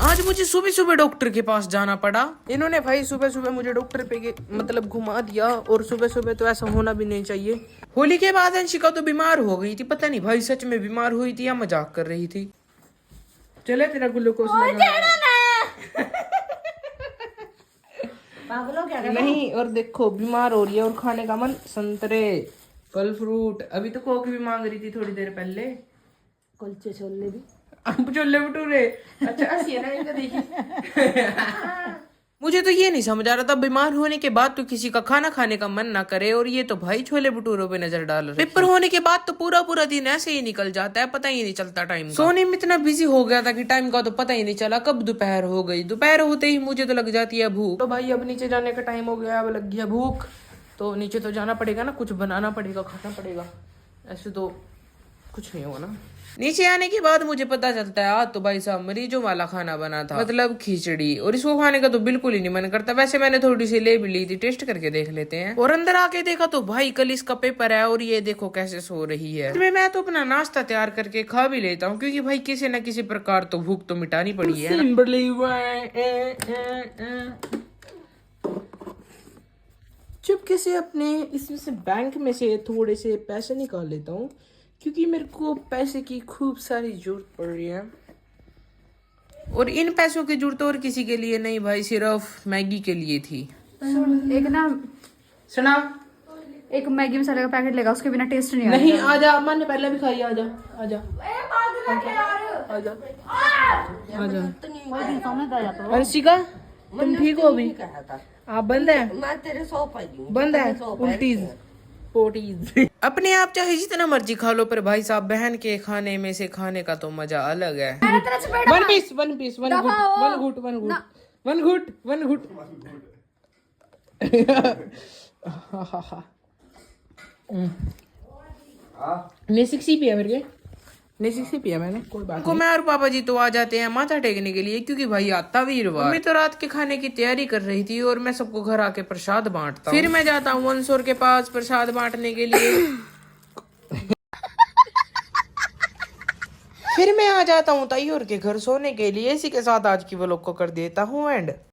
आज मुझे सुबह सुबह डॉक्टर के पास जाना पड़ा। इन्होंने भाई सुबह सुबह मुझे डॉक्टर पे मतलब घुमा दिया, और सुबह सुबह तो ऐसा होना भी नहीं चाहिए। होली के बाद अंशिका तो बीमार हो गई थी, पता नहीं भाई सच में बीमार हुई थी या मजाक कर रही थी। चले तेरा ग्लूकोज नहीं। और देखो बीमार हो रही है और खाने का मन, संतरे, फल फ्रूट। अभी तो कोक भी मांग रही थी थोड़ी देर पहले। कुलचे छोले भी, अब छोले भटूरे। अच्छा हंसी है ना इनका, देखिए। मुझे तो ये नहीं समझ आ रहा था, बीमार होने के बाद तो किसी का खाना खाने का मन ना करे, और ये तो भाई छोले भटूरों पे नजर डाल रहे। पेपर होने के बाद तो पूरा पूरा दिन ऐसे ही निकल जाता है, पता ही नहीं चलता टाइम का। सोने में इतना बिजी हो गया था कि टाइम का तो पता ही नहीं चला कब दोपहर हो गई। दोपहर होते ही मुझे तो लग जाती है भूख। तो भाई अब नीचे जाने का टाइम हो गया, अब लग गया भूख, तो नीचे तो जाना पड़ेगा ना, कुछ बनाना पड़ेगा, खाना पड़ेगा, ऐसे तो कुछ नहीं होगा ना। नीचे आने के बाद मुझे पता चलता है आज तो भाई साहब मरीजों वाला खाना बना था, मतलब खिचड़ी, और इसको खाने का तो बिल्कुल ही नहीं मन करता। वैसे मैंने थोड़ी सी ले भी ली थी, टेस्ट करके देख लेते हैं। और अंदर आके देखा तो भाई कल इसका पेपर है, और ये देखो कैसे सो रही है। इसमें मैं तो अपना नाश्ता तैयार करके खा भी लेता हूँ, क्योंकि भाई किसी न किसी प्रकार तो भूख तो मिटानी पड़ी है। चुपके से अपने इसमें से बैंक में से थोड़े से पैसे निकाल लेता हूँ, क्योंकि मेरे को पैसे की खूब सारी जरूरत पड़ रही है। और इन पैसों की जरूरत और किसी के लिए नहीं भाई, सिर्फ मैगी के लिए थी। एक ना सुना, एक मैगी मसाले का पैकेट लेगा, उसके बिना टेस्ट नहीं आएगा। नहीं आजा, अम्मा ने पहले भी खाई, आजा आजा आजा आजा। अंशिका तुम ठीक हो अभी? आप बंद है, मैं तेरे सौ पाई बंद है उल्टीज पोटीज। अपने आप चाहे जितना मर्जी खा लो, पर भाई साहब बहन के खाने में से खाने का तो मजा अलग है। One piece one piece, one गुट वन गुट वन गुट वन गुट वन गुट। ने 60 पिया मेरे के, ने 60 पिया मैंने, कोई बात नहीं। मैं और पापा जी तो आ जाते हैं माथा टेकने के लिए, क्योंकि भाई आता वीरवार। मैं तो रात के खाने की तैयारी कर रही थी, और मैं सबको घर आके प्रसाद बांटता हूँ। फिर मैं जाता हूँ मंसूर के पास प्रसाद बांटने के लिए। फिर मैं आ जाता हूँ तैयोर के घर सोने के लिए। इसी के साथ आज की व्लॉग को कर देता हूँ एंड।